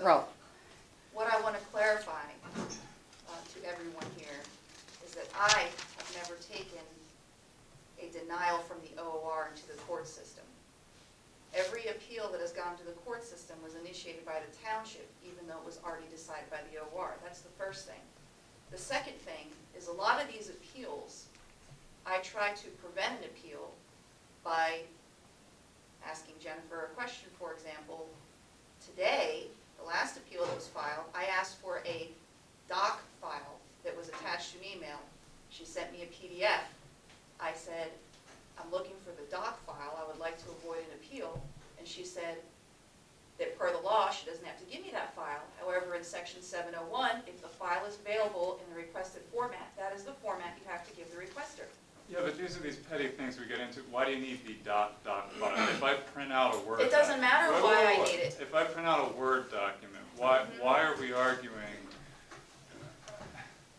Roll. What I want to clarify to everyone here is that I have never taken a denial from the OOR into the court system. Every appeal that has gone to the court system was initiated by the township, even though it was already decided by the OOR. That's the first thing. The second thing is a lot of these appeals, I try to prevent an appeal by asking Jennifer a question. For example, today, the last appeal that was filed, I asked for a doc file that was attached to an email. She sent me a PDF. I said, I'm looking for the doc file. I would like to avoid an appeal. And she said that per the law, she doesn't have to give me that file. However, in section 701, if the file is available in the requested format, that is the format you have to give the requester. Yeah, but these are these petty things we get into. Why do you need the doc file? If I print out a Word It doesn't matter why I need it. If I print out a Word document, why are we arguing?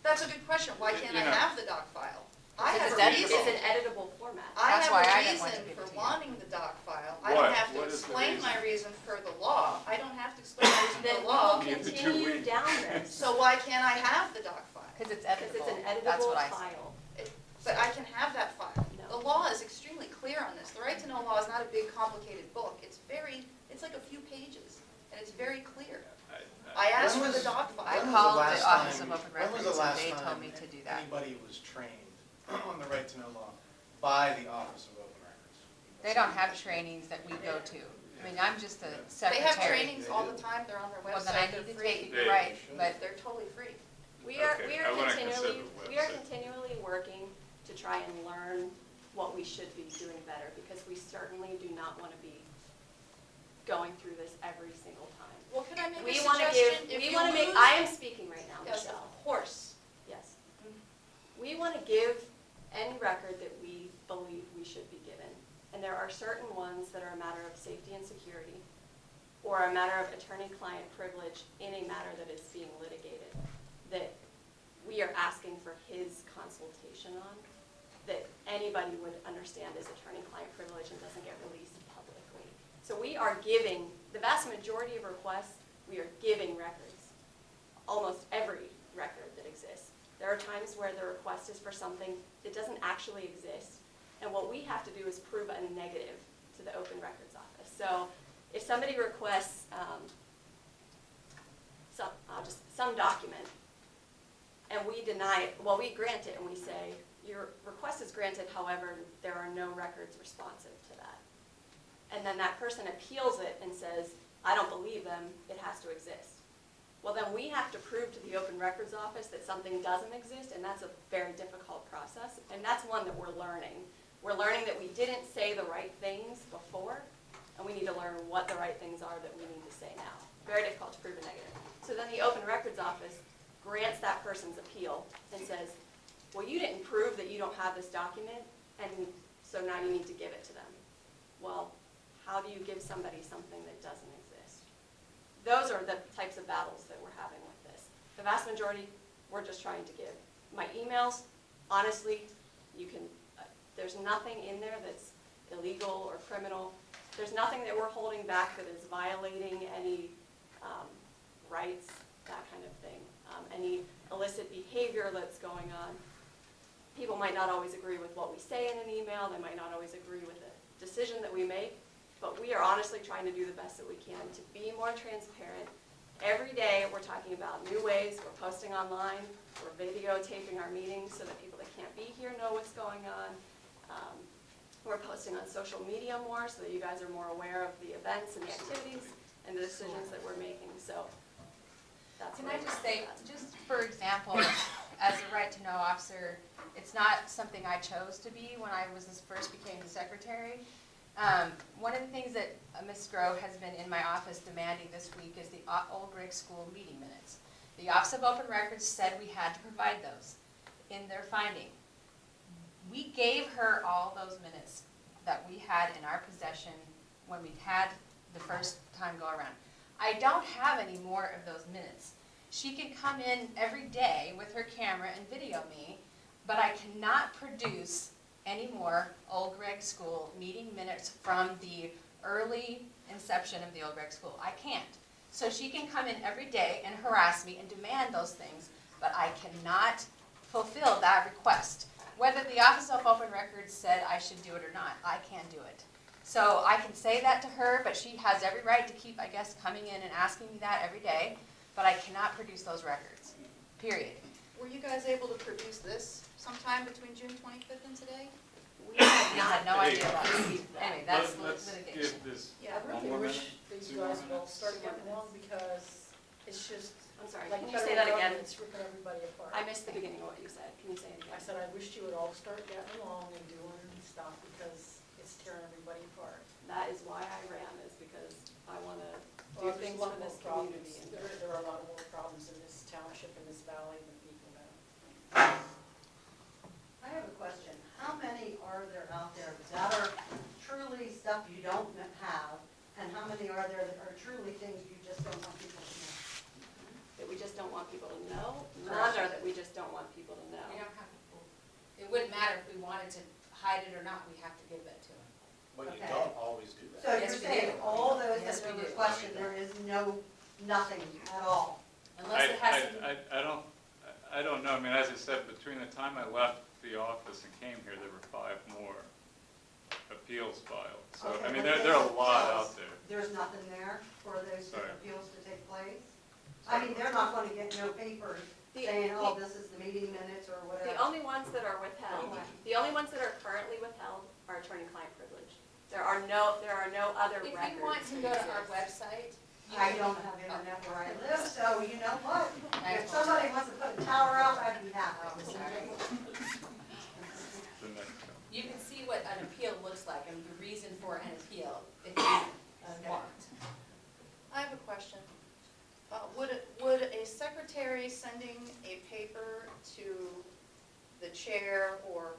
That's a good question. Why can't I have the doc file? I have a It's reason. It's an editable format. I That's have why a I didn't want to reason give it for to you. wanting the doc file. I don't have to What is the explain my reason? reason per the law. I don't have to explain my reason Then per we the law. will Give the 2 continue weeks. down this, So why can't I have the doc file? Because it's because editable. it's an That's editable what I said. file. But I can have that file. No. The law is extremely clear on this. The right to know law is not a big complicated book. It's like a few pages, and it's very clear. I asked for the doc I file. called the Office of Open When was Records the and last they time told me to do that. anybody was trained on the right to know law by the Office of Open Records? They don't have trainings that we go to. I mean, I'm just a They secretary. have trainings all the time. They're on their Well, then I website. They're need to free. take it, They right, should. but They're totally free. We are Okay, I wouldn't consider we are website. continually working to try and learn what we should be doing better, because we certainly do not want to be going through this every single time. Well, can I make a We want to suggestion? give, If we you want to make, lose- I am speaking right now, Yes, Michelle. of course. Yes. We want to give any record that we believe we should be given. And there are certain ones that are a matter of safety and security, or a matter of attorney-client privilege in a matter that is being litigated, that we are asking for his consultation on, that anybody would understand as attorney-client privilege and doesn't get released publicly. So we are giving, the vast majority of requests, we are giving records. Almost every record that exists. There are times where the request is for something that doesn't actually exist, and what we have to do is prove a negative to the Open Records Office. So if somebody requests some document, and we deny it, well, we grant it and we say, your request is granted, however, there are no records responsive to that. And then that person appeals it and says, I don't believe them, it has to exist. Well, then we have to prove to the Open Records Office that something doesn't exist, and that's a very difficult process, and that's one that we're learning. We're learning that we didn't say the right things before, and we need to learn what the right things are that we need to say now. Very difficult to prove a negative. So then the Open Records Office grants that person's appeal and says, well, you didn't prove that you don't have this document, and so now you need to give it to them. Well, how do you give somebody something that doesn't exist? Those are the types of battles that we're having with this. The vast majority, we're just trying to give. My emails, honestly, you can, there's nothing in there that's illegal or criminal. There's nothing that we're holding back that is violating any rights, that kind of thing. Any illicit behavior that's going on. People might not always agree with what we say in an email. They might not always agree with the decision that we make. But we are honestly trying to do the best that we can to be more transparent. Every day we're talking about new ways. We're posting online. We're videotaping our meetings so that people that can't be here know what's going on. We're posting on social media more so that you guys are more aware of the events and the activities and the decisions that we're making. So that's can what I we're just talking say, about. just for example, as a right to know officer, it's not something I chose to be when I first became the secretary. One of the things that Ms. Grove has been in my office demanding this week is the Old Gregg School meeting minutes. The Office of Open Records said we had to provide those in their finding. We gave her all those minutes that we had in our possession when we had the first time go around. I don't have any more of those minutes. She can come in every day with her camera and video me, but I cannot produce any more Old Gregg School meeting minutes from the early inception of the Old Gregg School. I can't. So she can come in every day and harass me and demand those things, but I cannot fulfill that request. Whether the Office of Open Records said I should do it or not, I can't do it. So I can say that to her, but she has every right to keep, I guess, coming in and asking me that every day, but I cannot produce those records, period. Were you guys able to produce this sometime between June 25th and today? We have We had no Hey, idea about it. Anyway, that's Let's litigation. give this Yeah, I one really more wish minute, these 2 more guys will minutes. start getting along because it's just, I'm sorry, like can you say that federal again? government's ripping everybody apart. I missed the beginning of what you said. Can you say it I again? said, I wished you would all start getting along and doing stuff because it's tearing everybody apart. That is why I ran, is because I want to do Well, there's things a lot for this more problems. community. and- There are a lot more problems in this township, in this valley than people know. I have a question. How many are there out there that are truly stuff you don't have? And how many are there that are truly things you just don't want people to know? That we just don't want people to know, none are that we just don't want people to know. We don't have to, it wouldn't matter if we wanted to hide it or not, we have to give that to them. But you Okay. don't always do that. So Yes, you're we saying do. all those Yes, that are we do. requested, there is nothing at all? Unless it has to be. I don't know, I mean, as I said, between the time I left the office and came here, there were 5 more appeals filed. So, I Okay, mean, but there are a this lot tells out there. There's nothing there for those Sorry. appeals to take place? I mean, they're not going to get no papers The- saying, oh, the- this is the meeting minutes or The whatever. only ones that are withheld, the only ones that are currently withheld are attorney-client privilege. There are no other If records. you want to go to our that website. you I can- don't have internet where I live, so you know what? I If told somebody wants to put a tower up, I'd be Oh, happy. sorry. The next one. You can see what an appeal looks like and the reason for an appeal if you want. I have a question. Would a secretary sending a paper to the chair or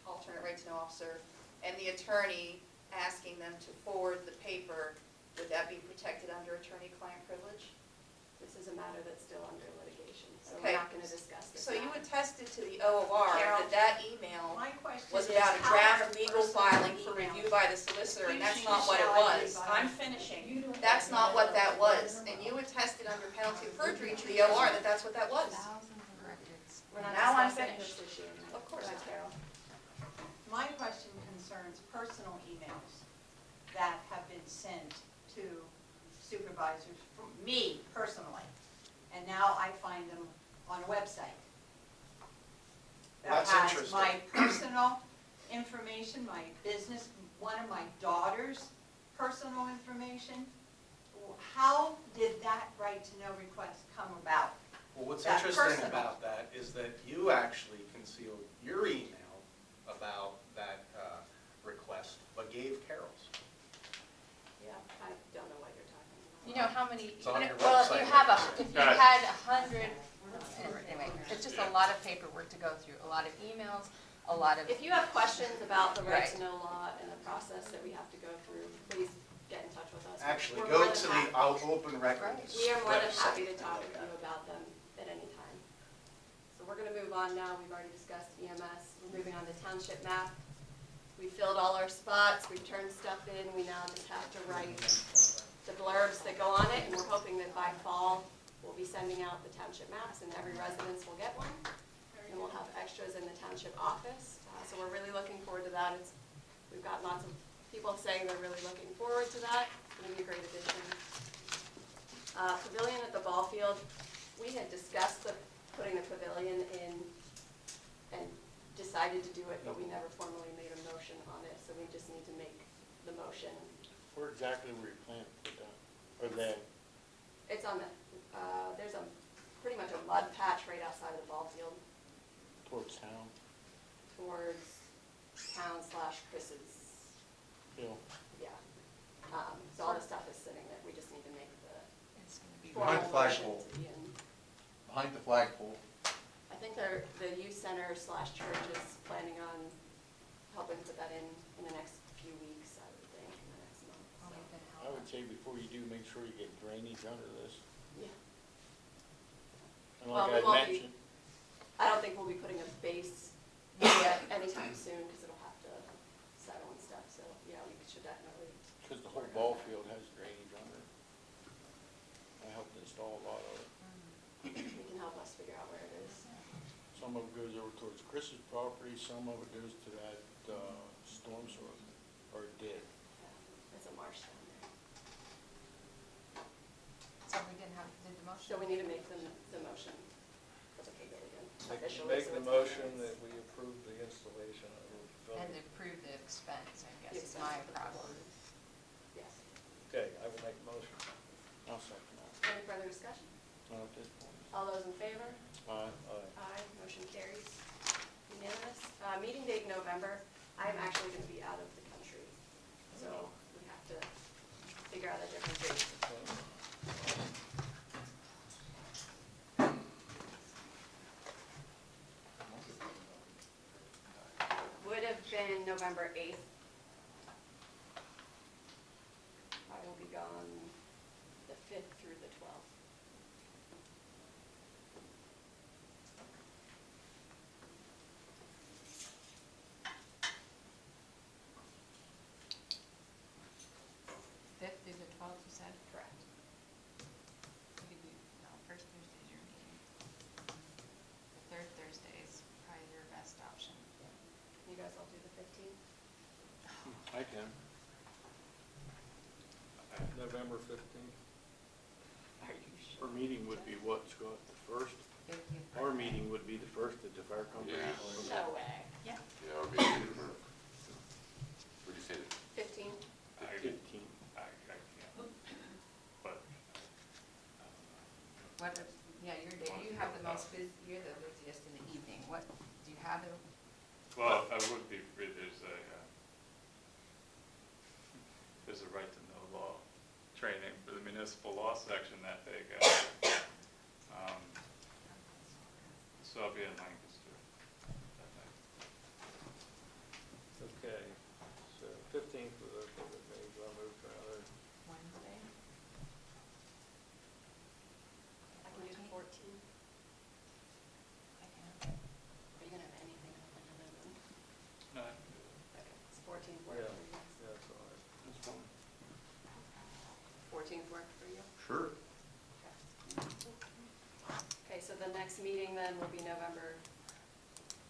alternate right to know officer and the attorney asking them to forward the paper, would that be protected under attorney-client privilege? This is a matter that's still under litigation, so Okay. we're not gonna discuss this So you now. attested to the OOR Carol. that email My question was is, about a how draft are legal personal filing for emails- review by the solicitor, and that's Excuse not me, what it shall I was. leave? I'm finishing. That's not what that was, and you attested under penalty of perjury to the OR that that's what that was. Thousands of records. We're not Now I'm discussing this finished. issue. Of course Go ahead, not. Carol. My question concerns personal emails that have been sent to supervisors, from me personally, and now I find them on a website. That's That has interesting. my personal information, my business, one of my daughter's personal information. How did that right to know request come about? Well, what's That interesting personal. about that is that you actually concealed your email about that request, but gave Carol's. Yeah, I don't know what you're talking about. You know how many, It's on your well, if you website. have if you Guys. had 100, anyway, it's just a lot of paperwork to go through, a lot of emails, a lot of, If you have questions about the right Right. to know law and the process that we have to go through, please get in touch with us. Actually, We're go more than to happy- the open records We are more than website happy to and talk look with at you it. about them at any time. So we're gonna move on now, we've already discussed EMS, we're moving on to township map. We filled all our spots, we've turned stuff in, we now just have to write the blurbs that go on it, and we're hoping that by fall, we'll be sending out the township maps, and every residence will get one. And we'll have extras in the township office, so we're really looking forward to that. We've got lots of people saying they're really looking forward to that, it's gonna be a great addition. Pavilion at the ball field, we had discussed putting the pavilion in and decided to do it, but we never formally made a motion on it, so we just need to make the motion. Where exactly were you planning to put that? Or then, It's on the, there's pretty much a mud patch right outside of the ball field towards town, towards town / Chris's, you know? yeah. So all the stuff is sitting there, we just need to make the it's gonna be. Behind formal the motion flagpole. to be in. Behind the flagpole. I think the youth center / church is planning on helping put that in the next few weeks, I would think, in the next month. Oh, So, we've been I would say before you do, make sure you get drainage under this. yeah. And Well, we like I won't be- mentioned, I don't think we'll be putting a base yet anytime soon, because it'll have to settle and stuff, so, yeah, we should definitely. because the whole ball field has drainage under it. some of it goes over towards Chris's property, some of it goes to that, storm sewer, or it did. It's a marsh down there. So we did the motion. So we need to make the motion for the pavilion officially. Make so the it's motion in that place. we approve the installation of the And pavilion. approve the expense, I The guess, is my expense of the problem. pavilion. Yes. Okay, I will make a motion. I'll second that. Any further discussion? Not at this point. All those in favor? Aye. Aye. Aye, motion carries. Unanimous. Meeting date November, I'm actually gonna be out of the country, so we have to figure out a different date. Would have been November 8th. I will be gone the 5th through the 12th. Fifth through the 12th, you said? Correct. We could do, no, first Thursday's your meeting. The third Thursday is probably your best option. You guys all do the 15th? I can. November 15th. Are you Our sure? meeting would be what, Scott, the first? Our meeting would be the first at the fire company. Yeah. No way. Yeah. Yeah, I'll be here for, what'd you say, 15th? I 15. can't, but, What, yeah, your day, you have the most you're the busiest in the evening. What, do you have a, well, I would be free, there's a right to know law training for the municipal law section that day, guys. So I'll be in Lancaster that night. Okay, so 15th was okay with me, so I'll move to another. Wednesday? I can do the 14th. I can. Are you gonna have anything open other than? No, I can do it. Okay, it's 14th work Yeah. for you guys? Yeah, that's all right. That's fine. 14th work for you? sure. Okay, so the next meeting then will be November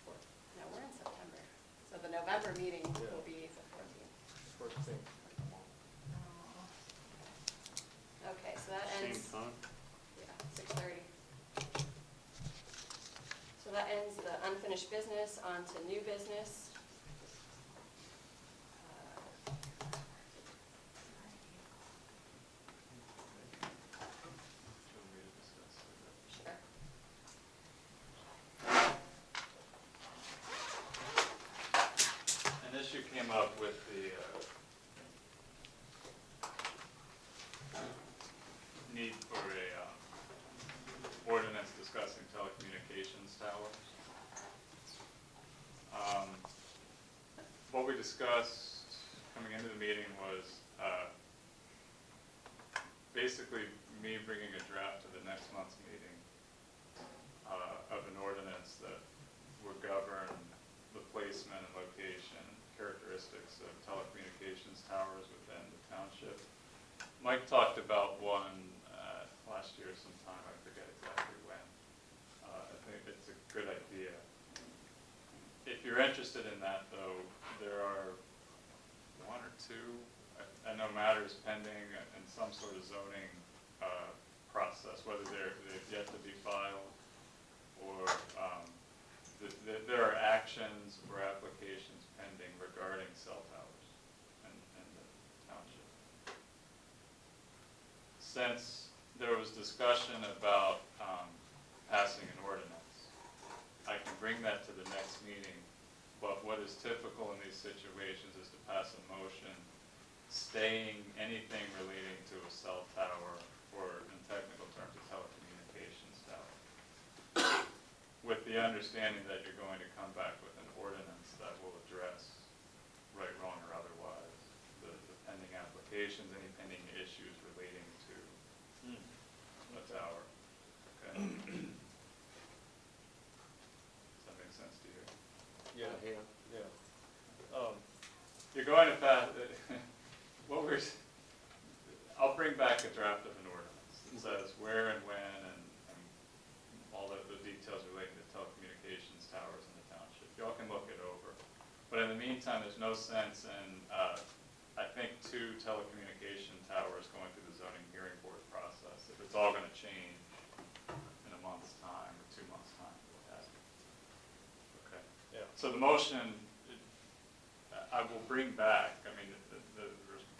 4th. No, we're in September. So the November meeting Yeah. will be the 14th. 14th. Okay, so that Same ends, time? yeah, 6:30. So that ends the unfinished business, on to new business. Do you want me to discuss it? Sure. An issue came up with the need for a ordinance discussing telecommunications towers. What we discussed coming into the meeting was basically me bringing a draft to the next month's meeting of an ordinance that would govern the placement and location, characteristics of telecommunications towers within the township. Mike talked about one last year sometime, I forget exactly when. I think it's a good idea. If you're interested in that, though, there are one or two, I know matters pending in some sort of zoning process, whether they've yet to be filed, or there are actions or applications pending regarding cell towers in the township. Since there was discussion about passing an ordinance, I can bring that to the next meeting, but what is typical in these situations is to pass a motion staying anything relating to a cell tower, or in technical terms, a telecommunications tower, with the understanding that you're going to come back with an ordinance that will address right, wrong, or otherwise the pending applications, any pending issues relating to a tower. Okay? Does that make sense to you? Yeah, Yeah. yeah. You're going to pass, I'll bring back a draft of an ordinance that says where and when and all the details relating to telecommunications towers in the township. Y'all can look it over. But in the meantime, there's no sense in, I think, 2 telecommunication towers going through the zoning hearing board process. If it's all gonna change in a month's time or 2 months' time, what have you. Okay. Yeah. So the motion, I will bring back, I mean, the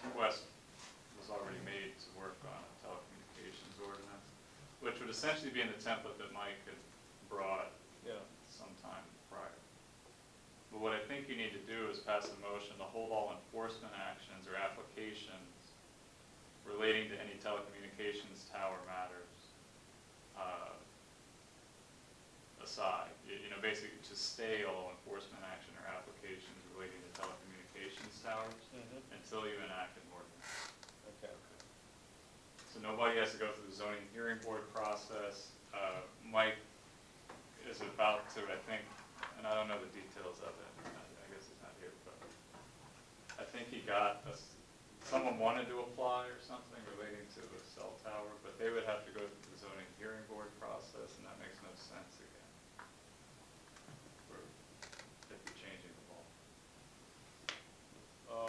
request was already made to work on a telecommunications ordinance, which would essentially be in the template that Mike had brought Yeah. sometime prior. But what I think you need to do is pass a motion to hold all enforcement actions or applications relating to any telecommunications tower matters aside. You know, basically to stay all enforcement action or applications relating to telecommunications towers until you enact an ordinance. Okay. So nobody has to go through the zoning hearing board process. Mike is about to, I think, and I don't know the details of it, I guess he's not here, but I think he got, someone wanted to apply or something relating to a cell tower, but they would have to go through the zoning hearing board process, and that makes no sense again. If you're changing the law.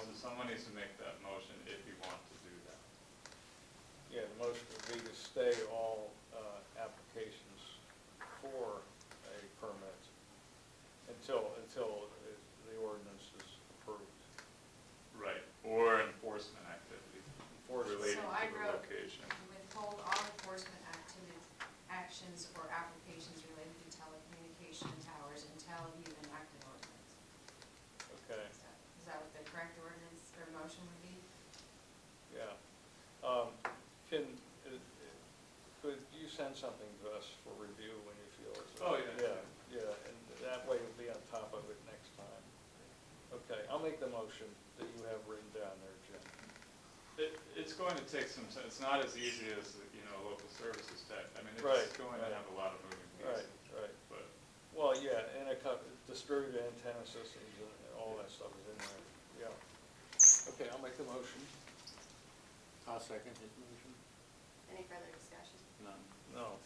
So someone needs to make that motion if you want to do that. Yeah, the motion would be to stay all applications for a permit until the ordinance is approved. Right, or enforcement activity relating So to I the wrote, location. withhold all enforcement actions or applications related to telecommunication towers until you enact an ordinance. Okay, Is that what the correct ordinance or motion would be? yeah. Could you send something to us for review when you feel it's? Oh, yeah. Yeah, and that way you'll be on top of it next time. Okay, I'll make the motion that you have written down there, Jim. It's going to take some, it's not as easy as, local services tax. I mean, Right, it's going to right. have a lot of moving Right, pieces. right. But, Well, yeah, and distributed antenna systems and all that stuff is in there, yeah. Okay, I'll make the motion. I'll second his motion. Any further discussion? None. No.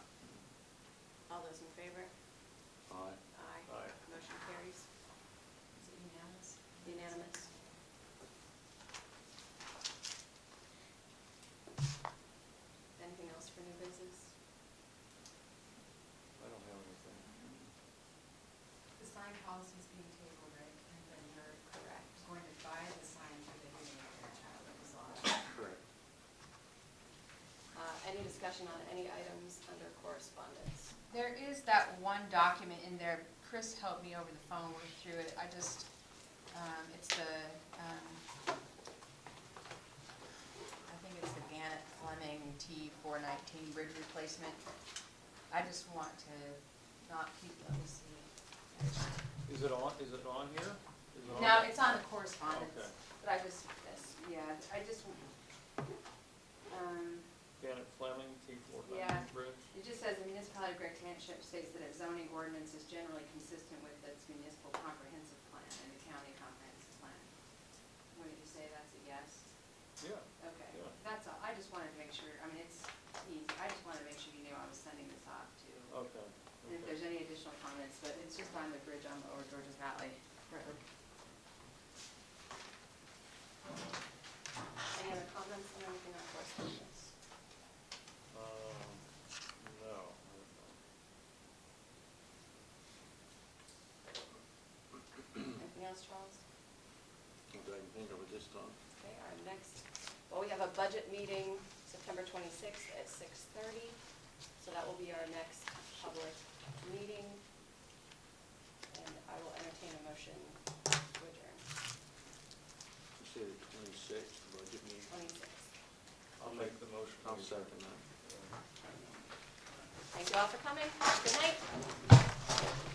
All those in favor? Aye. Aye. Aye. Motion carries. Is it unanimous? Unanimous. Anything else for new business? I don't have anything. The sign policy is being tabled, right? And then you're Correct. going to buy the sign for the hearing of their child that was on. Correct. Any discussion on any items under correspondence? There is that one document in there, Chris helped me over the phone, work through it, I just, it's the, I think it's the Gannett Fleming T419 bridge replacement. I just want to not keep, let me see. Is it on here? Is it on No, there? it's on the correspondence, Okay. but I just, yeah, I just, Gannett Fleming, T4 Yeah. Bridge? it just says the municipality of Gregg Township states that its zoning ordinance is generally consistent with its municipal comprehensive plan and the county comprehensive plan. What did you say, that's a yes? Yeah. Okay, Yeah. that's all, I just wanted to make sure, I mean, it's easy, I just wanted to make sure you knew I was sending this off to, Okay. and if there's any additional comments, but it's just on the bridge on Lower Georgia Valley Road. Any other comments on anything on correspondence? No. Anything else, Charles? What do I can think of at this time? Okay, our next, well, we have a budget meeting September 26th at 6:30, so that will be our next public meeting. And I will entertain a motion to adjourn. You say the 26th budget meeting? 26th. I'll make the motion. I'll second that. Thank you all for coming. Good night.